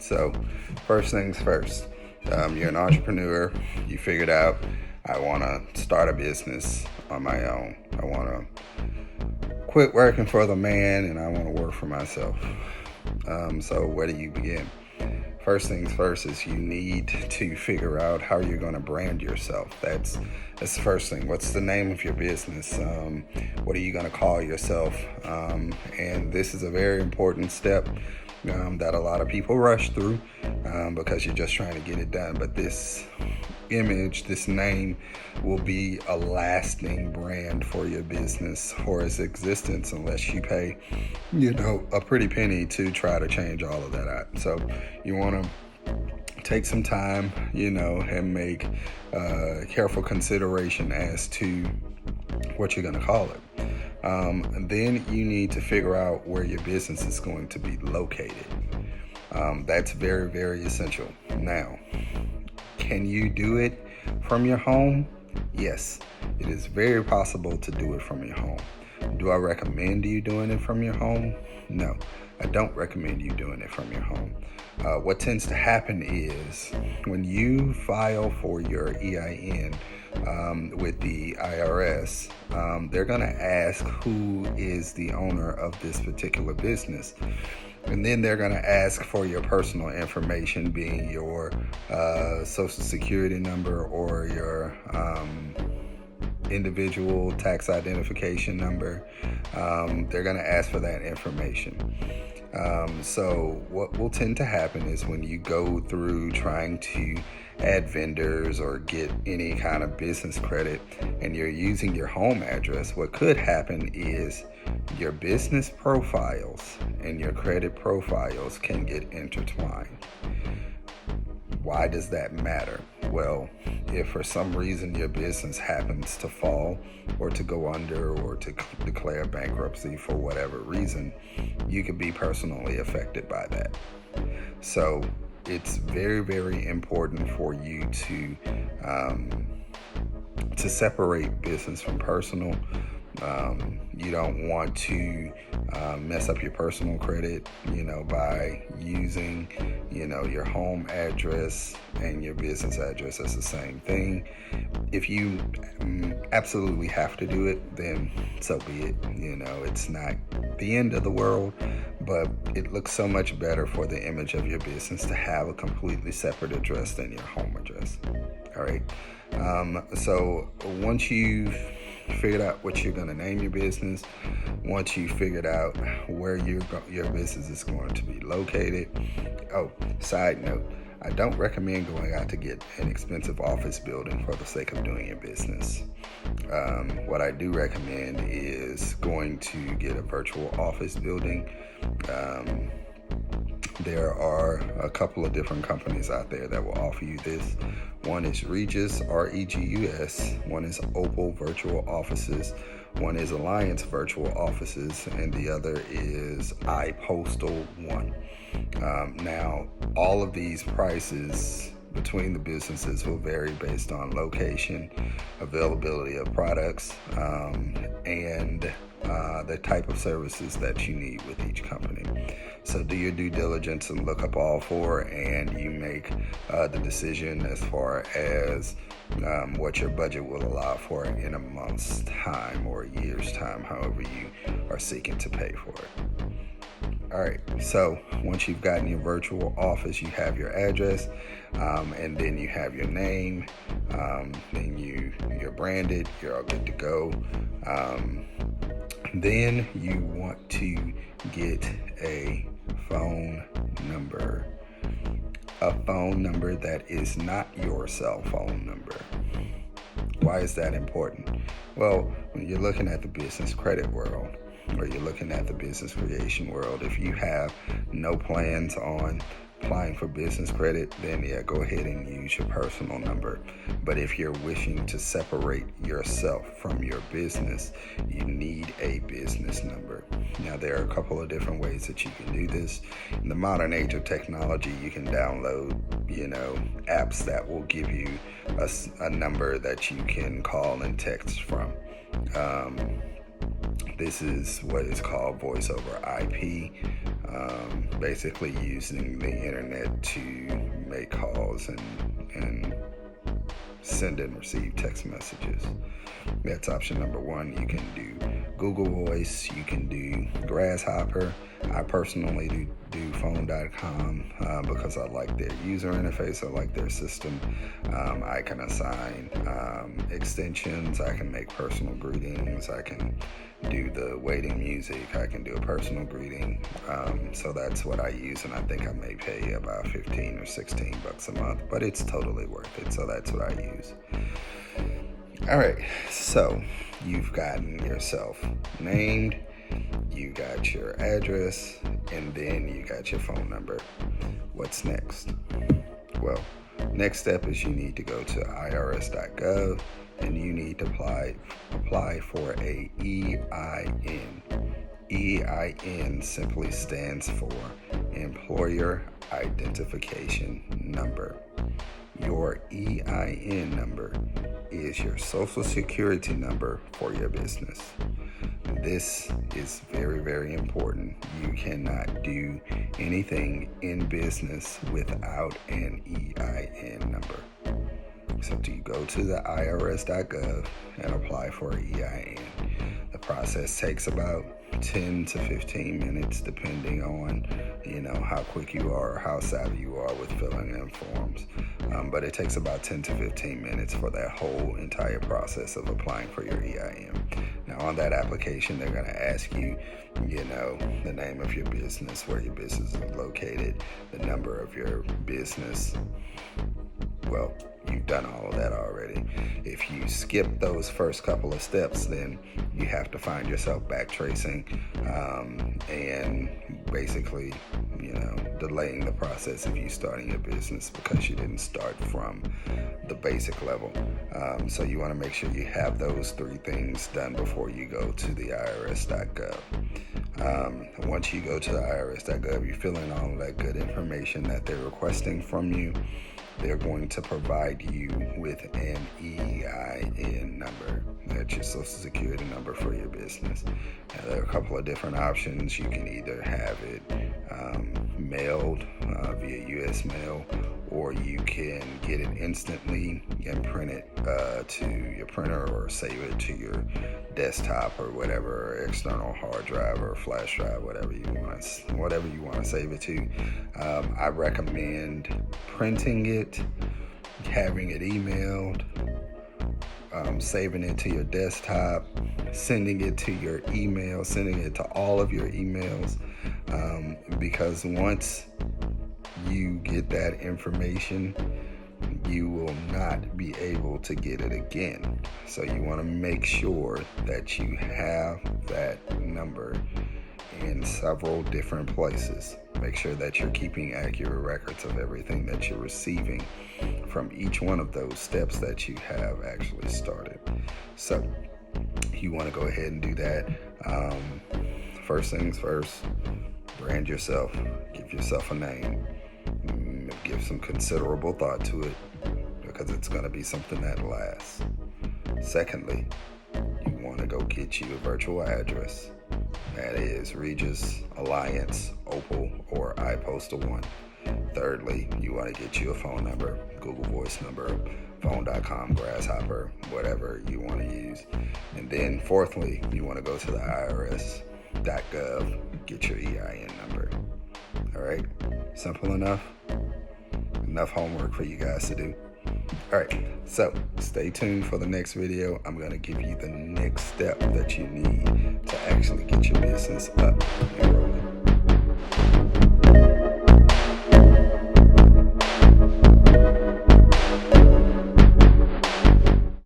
So, first things first, you're an entrepreneur. You figured out, I want to start a business on my own. I want to quit working for the man and I want to work for myself. So, where do you begin? First things first is you need to figure out how you're going to brand yourself. That's the first thing. What's the name of your business? What are you going to call yourself? And this is a very important step that a lot of people rush through because you're just trying to get it done. But this image, this name will be a lasting brand for your business or its existence unless you pay, a pretty penny to try to change all of that out. So you want to take some time, and make careful consideration as to what you're going to call it. And then you need to figure out where your business is going to be located. That's very, very essential. Now, can you do it from your home? Yes, it is very possible to do it from your home. Do I recommend you doing it from your home? No, I don't recommend you doing it from your home. What tends to happen is when you file for your EIN with the IRS, they're going to ask who is the owner of this particular business. And then they're going to ask for your personal information, being your social security number or your individual tax identification number. They're going to ask for that information. So what will tend to happen is when you go through trying to add vendors or get any kind of business credit and you're using your home address, what could happen is your business profiles and your credit profiles can get intertwined. Why does that matter? Well, if for some reason your business happens to fall or to go under or to declare bankruptcy for whatever reason, you could be personally affected by that. So it's very, very important for you to separate business from personal. You don't want to mess up your personal credit, by using, your home address and your business address as the same thing. If you absolutely have to do it, then so be it. It's not the end of the world, but it looks so much better for the image of your business to have a completely separate address than your home address. All right. So once you've figured out what you're going to name your business, once you figured out where your business is going to be located. Oh, side note, I don't recommend going out to get an expensive office building for the sake of doing your business. What I do recommend is going to get a virtual office building. There are a couple of different companies out there that will offer you this. One is Regus, Regus. One is Opal Virtual Offices. One is Alliance Virtual Offices, and the other is iPostal One. Now, all of these prices between the businesses will vary based on location, availability of products, and the type of services that you need with each company. So do your due diligence and look up all four, and you make the decision as far as what your budget will allow for in a month's time or a year's time, however you are seeking to pay for it. All right, so once you've gotten your virtual office, you have your address, and then you have your name, then you're branded, you're all good to go. Then you want to get a phone number that is not your cell phone number. Why is that important? Well, when you're looking at the business credit world, or you're looking at the business creation world, if you have no plans on applying for business credit, then go ahead and use your personal number. But if you're wishing to separate yourself from your business, you need a business number. Now, there are a couple of different ways that you can do this. In the modern age of technology, you can download, apps that will give you a number that you can call and text from. This is what is called voice over IP, basically using the internet to make calls and send and receive text messages. That's option number one. You can do Google Voice, you can do Grasshopper. I personally do phone.com because I like their user interface, I like their system. I can assign extensions, I can make personal greetings, I can do the waiting music, I can do a personal greeting. So that's what I use, and I think I may pay about 15 or 16 bucks a month, but it's totally worth it. So that's what I use. All right, so you've gotten yourself named, you got your address, and then you got your phone number. What's next? Well, next step is you need to go to irs.gov and you need to apply for a EIN. EIN simply stands for Employer Identification Number. Your EIN number is your social security number for your business. This is very, very important. You cannot do anything in business without an EIN number. So you go to the irs.gov and apply for an EIN. The process takes about 10 to 15 minutes depending on how quick you are or how savvy you are with filling in forms, but it takes about 10 to 15 minutes for that whole entire process of applying for your EIN. Now on that application they're going to ask you the name of your business, where your business is located, the number of your business. Well, you've done all of that already. If you skip those first couple of steps, then you have to find yourself backtracing and basically, delaying the process of you starting your business because you didn't start from the basic level. So you want to make sure you have those three things done before you go to the irs.gov. Once you go to the irs.gov, you fill in all of that good information that they're requesting from you. They're going to provide you with an EIN number. That's your social security number for your business. Now, there are a couple of different options. You can either have it mailed via U.S. mail, or you can get it instantly and print it to your printer or save it to your desktop or whatever, external hard drive or flash drive, whatever you want to save it to. I recommend printing it, having it emailed, saving it to your desktop, sending it to your email, sending it to all of your emails, because once you get that information, you will not be able to get it again. So you want to make sure that you have that number in several different places. Make sure that you're keeping accurate records of everything that you're receiving from each one of those steps that you have actually started. So you want to go ahead and do that. First things first, brand yourself, give yourself a name, give some considerable thought to it because it's going to be something that lasts. Secondly, you want to go get you a virtual address. That is Regis, Alliance, Opal, or iPostal 1. Thirdly, you want to get you a phone number, Google Voice number, phone.com, Grasshopper, whatever you want to use. And then fourthly, you want to go to the irs.gov, get your EIN number. All right, simple enough. Enough homework for you guys to do. All right, so stay tuned for the next video. I'm going to give you the next step that you need to actually get your business up and rolling.